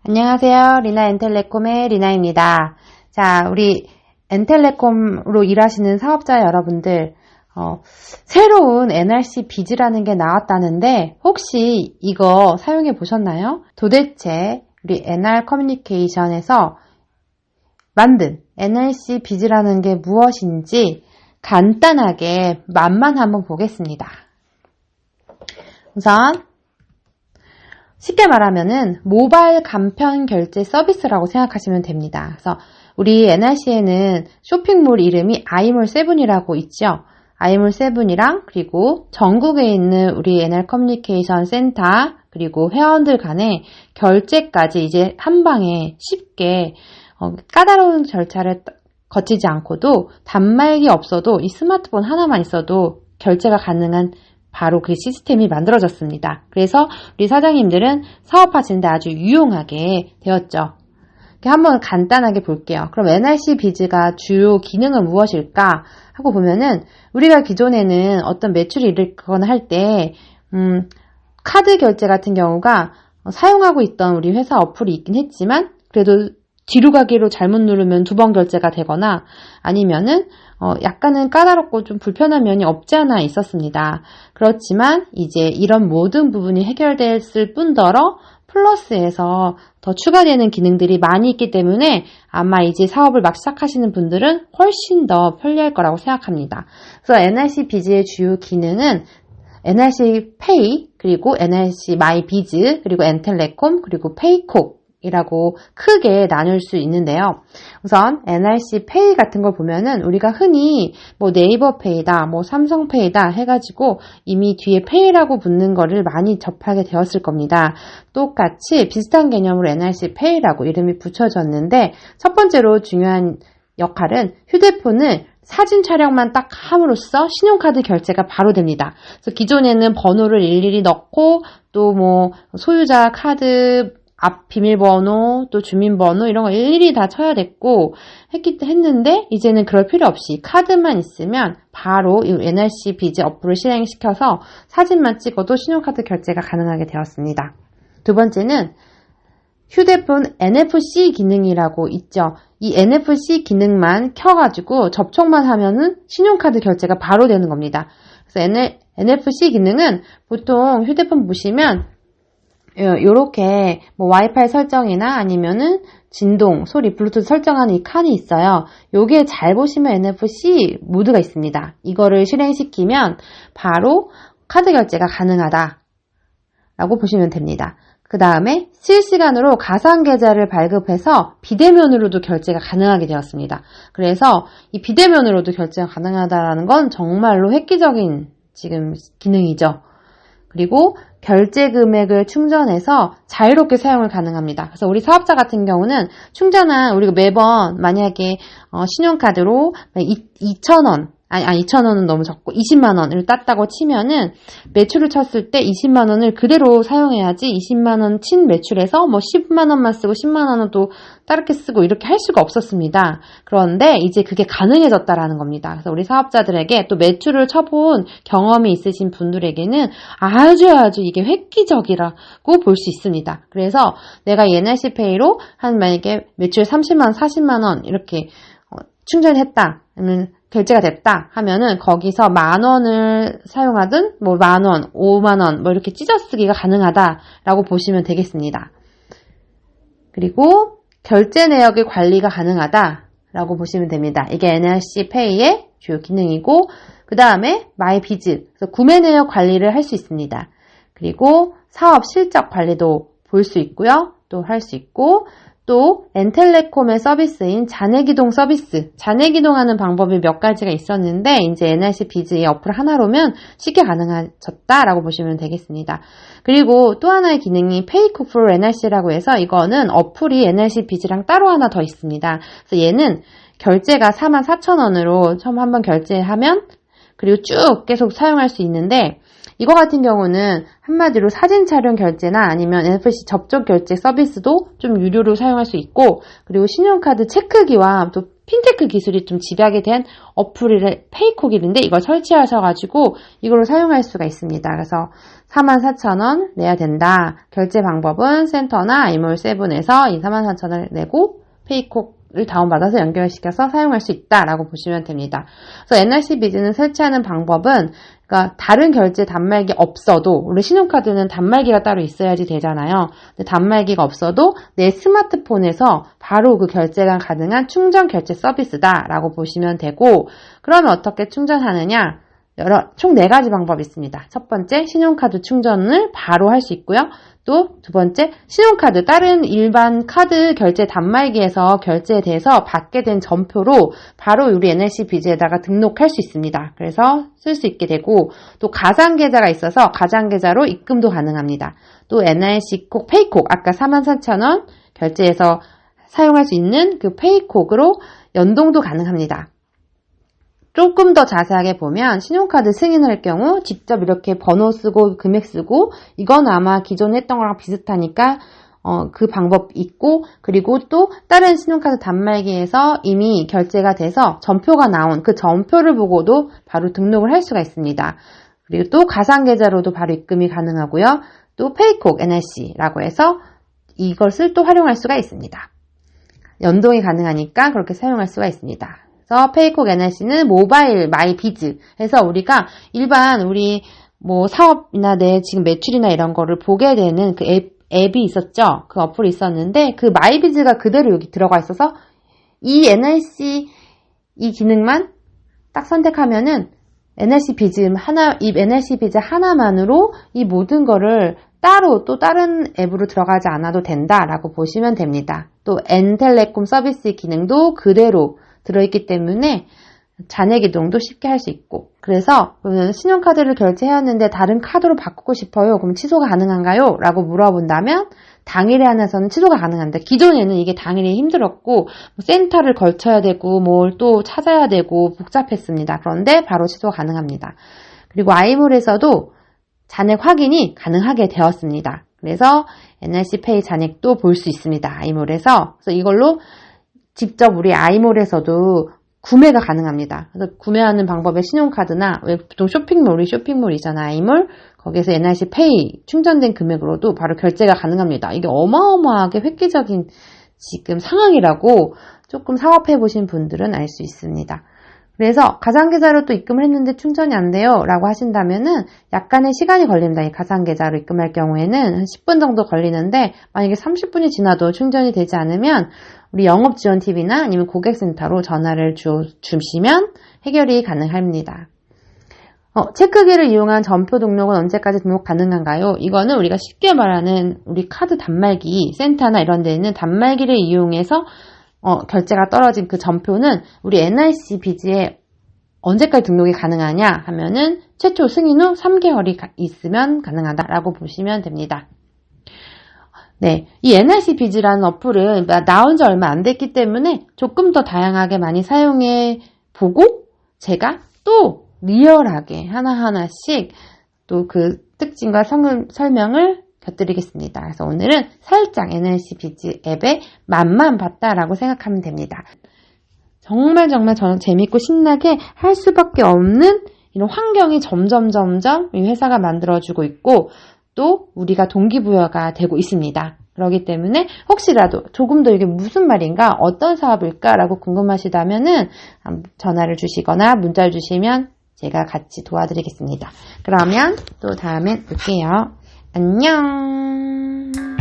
안녕하세요. 리나 엔텔레콤의 리나입니다. 자, 우리 엔텔레콤으로 일하시는 사업자 여러분들, 새로운 NRC 비즈라는 게 나왔다는데 혹시 이거 사용해 보셨나요? 도대체 우리 NR 커뮤니케이션에서 만든 NRC 비즈라는 게 무엇인지 간단하게 맛만 한번 보겠습니다. 우선 쉽게 말하면은 모바일 간편 결제 서비스라고 생각하시면 됩니다. 그래서 우리 NRC에는 쇼핑몰 이름이 아이몰7이라고 있죠. 아이몰7이랑 그리고 전국에 있는 우리 NR 커뮤니케이션 센터 그리고 회원들 간의 결제까지 이제 한 방에 쉽게 까다로운 절차를 거치지 않고도 단말기 없어도 이 스마트폰 하나만 있어도 결제가 가능한 바로 그 시스템이 만들어졌습니다. 그래서 우리 사장님들은 사업하시는데 아주 유용하게 되었죠. 한번 간단하게 볼게요. 그럼 NRC 비즈가 주요 기능은 무엇일까 하고 보면은 우리가 기존에는 어떤 매출이 일거나 할 때 카드 결제 같은 경우가 사용하고 있던 우리 회사 어플이 있긴 했지만 그래도 뒤로 가기로 잘못 누르면 2번 결제가 되거나 아니면은 약간은 까다롭고 좀 불편한 면이 없지 않아 있었습니다. 그렇지만 이제 이런 모든 부분이 해결됐을 뿐더러 플러스에서 더 추가되는 기능들이 많이 있기 때문에 아마 이제 사업을 막 시작하시는 분들은 훨씬 더 편리할 거라고 생각합니다. 그래서 NRC 비즈의 주요 기능은 NRC 페이, 그리고 NRC 마이 비즈, 그리고 엔텔레콤, 그리고 페이콕 이라고 크게 나눌 수 있는데요. 우선 NRC 페이 같은 걸 보면은 우리가 흔히 뭐 네이버 페이다, 뭐 삼성 페이다 해가지고 이미 뒤에 페이라고 붙는 거를 많이 접하게 되었을 겁니다. 똑같이 비슷한 개념으로 NRC 페이라고 이름이 붙여졌는데 첫 번째로 중요한 역할은 휴대폰을 사진 촬영만 딱 함으로써 신용카드 결제가 바로 됩니다. 그래서 기존에는 번호를 일일이 넣고 또 뭐 소유자 카드 앞 비밀번호, 또 주민번호 이런 거 일일이 다 쳐야 됐고 했는데 이제는 그럴 필요 없이 카드만 있으면 바로 이 NRC 비즈 어플을 실행시켜서 사진만 찍어도 신용카드 결제가 가능하게 되었습니다. 두 번째는 휴대폰 NFC 기능이라고 있죠. 이 NFC 기능만 켜가지고 접촉만 하면은 신용카드 결제가 바로 되는 겁니다. 그래서 NFC 기능은 보통 휴대폰 보시면 요렇게 뭐 와이파이 설정이나 아니면은 진동, 소리, 블루투스 설정하는 이 칸이 있어요. 요게 잘 보시면 NFC 모드가 있습니다. 이거를 실행시키면 바로 카드 결제가 가능하다 라고 보시면 됩니다. 그 다음에 실시간으로 가상 계좌를 발급해서 비대면으로도 결제가 가능하게 되었습니다. 그래서 이 비대면으로도 결제가 가능하다라는 건 정말로 획기적인 지금 기능이죠. 그리고 결제 금액을 충전해서 자유롭게 사용을 가능합니다. 그래서 우리 사업자 같은 경우는 충전한 우리가 매번 만약에 신용카드로 2,000원, 아니 2,000원은 너무 적고 20만 원을 땄다고 치면은 매출을 쳤을 때 20만 원을 그대로 사용해야지 20만 원 친 매출에서 뭐 10만 원만 쓰고 10만 원은 또 다르게 쓰고 이렇게 할 수가 없었습니다. 그런데 이제 그게 가능해졌다라는 겁니다. 그래서 우리 사업자들에게 또 매출을 쳐본 경험이 있으신 분들에게는 아주 이게 획기적이라고 볼 수 있습니다. 그래서 내가 NRC페이로 한 만약에 매출 30만 원, 40만 원 이렇게 충전했다. 그러면 결제가 됐다 하면은 거기서 10,000원을 사용하든 뭐 10,000원, 50,000원 뭐 이렇게 찢어 쓰기가 가능하다라고 보시면 되겠습니다. 그리고 결제 내역의 관리가 가능하다라고 보시면 됩니다. 이게 NRC 페이의 주요 기능이고 그 다음에 마이 비즈, 그래서 구매 내역 관리를 할 수 있습니다. 그리고 사업 실적 관리도 볼 수 있고요. 또 할 수 있고 또 엔텔레콤의 서비스인 잔해기동 서비스, 잔해기동하는 방법이 몇 가지가 있었는데 이제 NRC 비즈 이 어플 하나로면 쉽게 가능해졌다라고 보시면 되겠습니다. 그리고 또 하나의 기능이 페이콕 for NRC라고 해서 이거는 어플이 NRC 비즈랑 따로 하나 더 있습니다. 그래서 얘는 결제가 44,000원으로 처음 한번 결제하면 그리고 쭉 계속 사용할 수 있는데 이거 같은 경우는 한마디로 사진 촬영 결제나 아니면 NFC 접촉 결제 서비스도 좀 유료로 사용할 수 있고 그리고 신용카드 체크기와 또 핀테크 기술이 좀 집약이 된 어플이 페이콕인데 이걸 설치하셔가지고 이걸로 사용할 수가 있습니다. 그래서 44,000원 내야 된다. 결제 방법은 센터나 아이몰7에서 이 44,000원을 내고 페이콕을 다운받아서 연결시켜서 사용할 수 있다라고 보시면 됩니다. 그래서 NRC 비즈는 설치하는 방법은 그러니까 다른 결제 단말기 없어도 우리 신용카드는 단말기가 따로 있어야지 되잖아요. 근데 단말기가 없어도 내 스마트폰에서 바로 그 결제가 가능한 충전 결제 서비스다라고 보시면 되고 그러면 어떻게 충전하느냐? 총 4가지 방법이 있습니다. 첫 번째, 신용카드 충전을 바로 할 수 있고요. 또 두 번째, 신용카드, 다른 일반 카드 결제 단말기에서 결제돼서 받게 된 전표로 바로 우리 NRC 비즈에다가 등록할 수 있습니다. 그래서 쓸 수 있게 되고 또 가상계좌가 있어서 가상계좌로 입금도 가능합니다. 또 NRC 콕, 페이콕, 아까 44,000원 결제해서 사용할 수 있는 그 페이콕으로 연동도 가능합니다. 조금 더 자세하게 보면 신용카드 승인할 경우 직접 이렇게 번호 쓰고 금액 쓰고 이건 아마 기존에 했던 거랑 비슷하니까 그 방법 있고 그리고 또 다른 신용카드 단말기에서 이미 결제가 돼서 전표가 나온 그 전표를 보고도 바로 등록을 할 수가 있습니다. 그리고 또 가상계좌로도 바로 입금이 가능하고요. 또 페이콕 NRC라고 해서 이것을 또 활용할 수가 있습니다. 연동이 가능하니까 그렇게 사용할 수가 있습니다. 그래서 페이콕 NRC는 모바일 마이 비즈 해서 우리가 일반 우리 뭐 사업이나 내 지금 매출이나 이런 거를 보게 되는 그 앱이 있었죠. 그 어플이 있었는데 그 마이 비즈가 그대로 여기 들어가 있어서 이 NRC 이 기능만 딱 선택하면은 NRC 비즈 이 NRC 비즈 하나만으로 이 모든 거를 따로 또 다른 앱으로 들어가지 않아도 된다라고 보시면 됩니다. 또 N텔레콤 서비스 기능도 그대로 들어있기 때문에 잔액 이동도 쉽게 할 수 있고 그래서 신용카드를 결제해왔는데 다른 카드로 바꾸고 싶어요. 그럼 취소가 가능한가요? 라고 물어본다면 당일에 한해서는 취소가 가능한데 기존에는 이게 당일이 힘들었고 센터를 걸쳐야 되고 뭘 또 찾아야 되고 복잡했습니다. 그런데 바로 취소가 가능합니다. 그리고 아이몰에서도 잔액 확인이 가능하게 되었습니다. 그래서 NRC페이 잔액도 볼 수 있습니다. 아이몰에서. 그래서 이걸로 직접 우리 아이몰에서도 구매가 가능합니다. 그래서 구매하는 방법에 신용카드나 왜 보통 쇼핑몰이잖아요. 아이몰 거기에서 NRC 페이 충전된 금액으로도 바로 결제가 가능합니다. 이게 어마어마하게 획기적인 지금 상황이라고 조금 사업해 보신 분들은 알 수 있습니다. 그래서 가상계좌로 또 입금을 했는데 충전이 안 돼요 라고 하신다면은 약간의 시간이 걸립니다. 이 가상계좌로 입금할 경우에는 한 10분 정도 걸리는데 만약에 30분이 지나도 충전이 되지 않으면 우리 영업지원팀이나 아니면 고객센터로 전화를 주시면 해결이 가능합니다. 체크기를 이용한 전표 등록은 언제까지 등록 가능한가요? 이거는 우리가 쉽게 말하는 우리 카드 단말기 센터나 이런 데 있는 단말기를 이용해서 결제가 떨어진 그 전표는 우리 NRC 비즈에 언제까지 등록이 가능하냐 하면은 최초 승인 후 3개월이 있으면 가능하다라고 보시면 됩니다. 네, 이 NRC 비즈라는 어플은 나온 지 얼마 안 됐기 때문에 조금 더 다양하게 많이 사용해 보고 제가 또 리얼하게 하나하나씩 또 그 특징과 설명을 곁드리겠습니다. 그래서 오늘은 살짝 NRC 비즈 앱의 맛만 봤다라고 생각하면 됩니다. 정말 저는 재밌고 신나게 할 수밖에 없는 이런 환경이 점점 이 회사가 만들어주고 있고 또 우리가 동기부여가 되고 있습니다. 그렇기 때문에 혹시라도 조금 더 이게 무슨 말인가 어떤 사업일까라고 궁금하시다면은 전화를 주시거나 문자를 주시면 제가 같이 도와드리겠습니다. 그러면 또 다음에 올게요. 안녕.